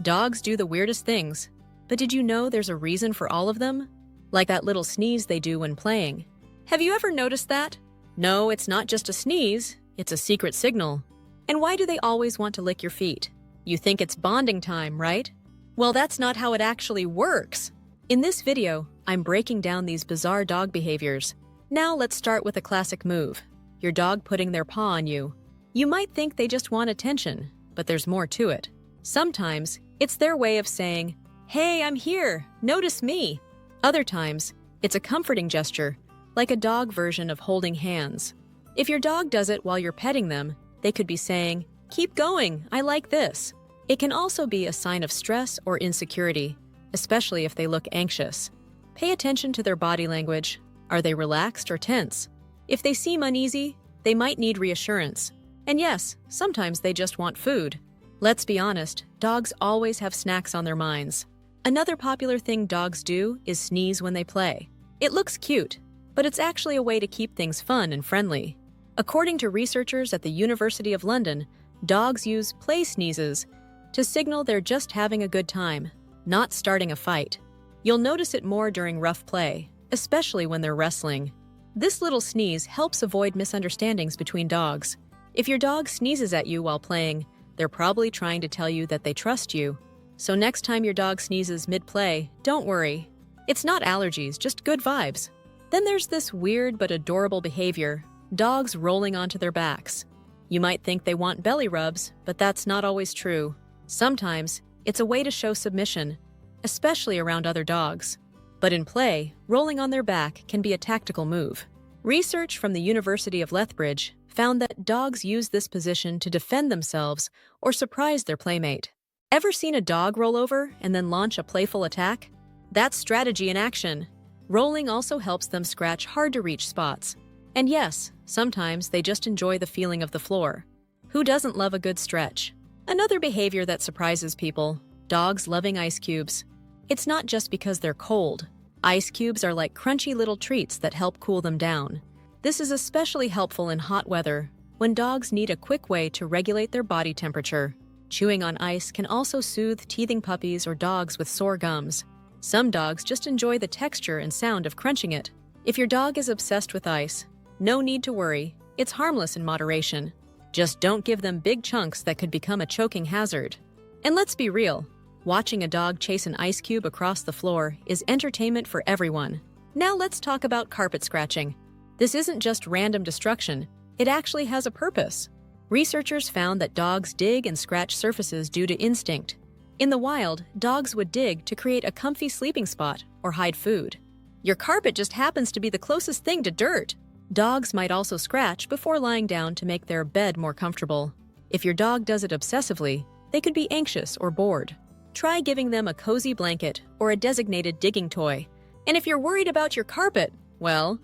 Dogs do the weirdest things, but did you know there's a reason for all of them? Like that little sneeze they do when playing. Have you ever noticed that? No, it's not just a sneeze, it's a secret signal. And why do they always want to lick your feet? You think it's bonding time, right? Well, that's not how it actually works. In this video, I'm breaking down these bizarre dog behaviors. Now let's start with a classic move. Your dog putting their paw on you. You might think they just want attention, but there's more to it. Sometimes, it's their way of saying, "Hey, I'm here, notice me." Other times, it's a comforting gesture, like a dog version of holding hands. If your dog does it while you're petting them, they could be saying, "Keep going, I like this." It can also be a sign of stress or insecurity, especially if they look anxious. Pay attention to their body language. Are they relaxed or tense? If they seem uneasy, they might need reassurance. And yes, sometimes they just want food. Let's be honest, dogs always have snacks on their minds. Another popular thing dogs do is sneeze when they play. It looks cute, but it's actually a way to keep things fun and friendly. According to researchers at the University of London, dogs use play sneezes to signal they're just having a good time, not starting a fight. You'll notice it more during rough play, especially when they're wrestling. This little sneeze helps avoid misunderstandings between dogs. If your dog sneezes at you while playing, they're probably trying to tell you that they trust you. So next time your dog sneezes mid-play, don't worry. It's not allergies, just good vibes. Then there's this weird but adorable behavior, dogs rolling onto their backs. You might think they want belly rubs, but that's not always true. Sometimes, it's a way to show submission, especially around other dogs. But in play, rolling on their back can be a tactical move. Research from the University of Lethbridge found that dogs use this position to defend themselves or surprise their playmate. Ever seen a dog roll over and then launch a playful attack? That's strategy in action. Rolling also helps them scratch hard-to-reach spots. And yes, sometimes they just enjoy the feeling of the floor. Who doesn't love a good stretch? Another behavior that surprises people, dogs loving ice cubes. It's not just because they're cold. Ice cubes are like crunchy little treats that help cool them down. This is especially helpful in hot weather, when dogs need a quick way to regulate their body temperature. Chewing on ice can also soothe teething puppies or dogs with sore gums. Some dogs just enjoy the texture and sound of crunching it. If your dog is obsessed with ice, no need to worry, it's harmless in moderation. Just don't give them big chunks that could become a choking hazard. And let's be real, watching a dog chase an ice cube across the floor is entertainment for everyone. Now let's talk about carpet scratching. This isn't just random destruction, it actually has a purpose. Researchers found that dogs dig and scratch surfaces due to instinct. In the wild, dogs would dig to create a comfy sleeping spot or hide food. Your carpet just happens to be the closest thing to dirt. Dogs might also scratch before lying down to make their bed more comfortable. If your dog does it obsessively, they could be anxious or bored. Try giving them a cozy blanket or a designated digging toy. And if you're worried about your carpet, well,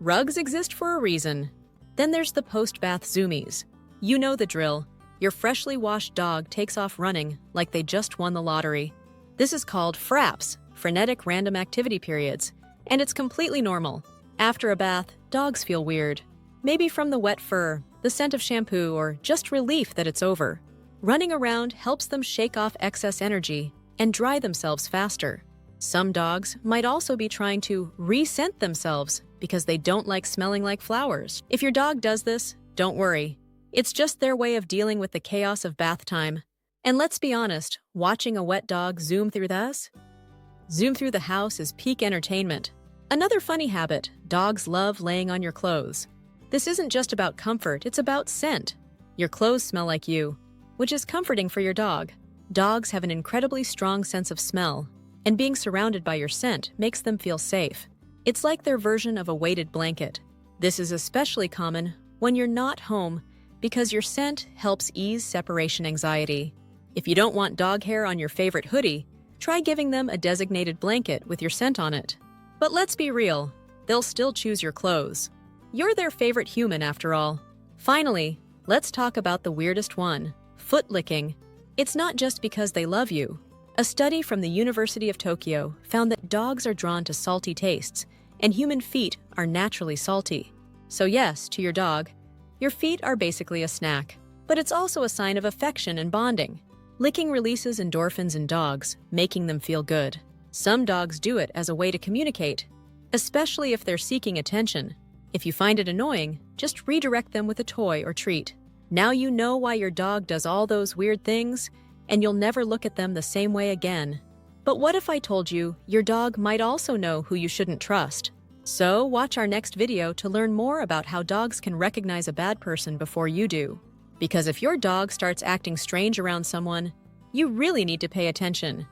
rugs exist for a reason. Then there's the post-bath zoomies. You know the drill. Your freshly washed dog takes off running like they just won the lottery. This is called FRAPs, frenetic random activity periods, and it's completely normal. After a bath, dogs feel weird. Maybe from the wet fur, the scent of shampoo, or just relief that it's over. Running around helps them shake off excess energy and dry themselves faster. Some dogs might also be trying to re-scent themselves because they don't like smelling like flowers. If your dog does this, don't worry. It's just their way of dealing with the chaos of bath time. And let's be honest, watching a wet dog zoom through the house is peak entertainment. Another funny habit, dogs love laying on your clothes. This isn't just about comfort, it's about scent. Your clothes smell like you, which is comforting for your dog. Dogs have an incredibly strong sense of smell, and being surrounded by your scent makes them feel safe. It's like their version of a weighted blanket. This is especially common when you're not home because your scent helps ease separation anxiety. If you don't want dog hair on your favorite hoodie, try giving them a designated blanket with your scent on it. But let's be real, they'll still choose your clothes. You're their favorite human after all. Finally, let's talk about the weirdest one, foot licking. It's not just because they love you. A study from the University of Tokyo found that dogs are drawn to salty tastes, and human feet are naturally salty. So yes, to your dog, your feet are basically a snack, but it's also a sign of affection and bonding. Licking releases endorphins in dogs, making them feel good. Some dogs do it as a way to communicate, especially if they're seeking attention. If you find it annoying, just redirect them with a toy or treat. Now you know why your dog does all those weird things, and you'll never look at them the same way again. But what if I told you your dog might also know who you shouldn't trust? So watch our next video to learn more about how dogs can recognize a bad person before you do. Because if your dog starts acting strange around someone, you really need to pay attention.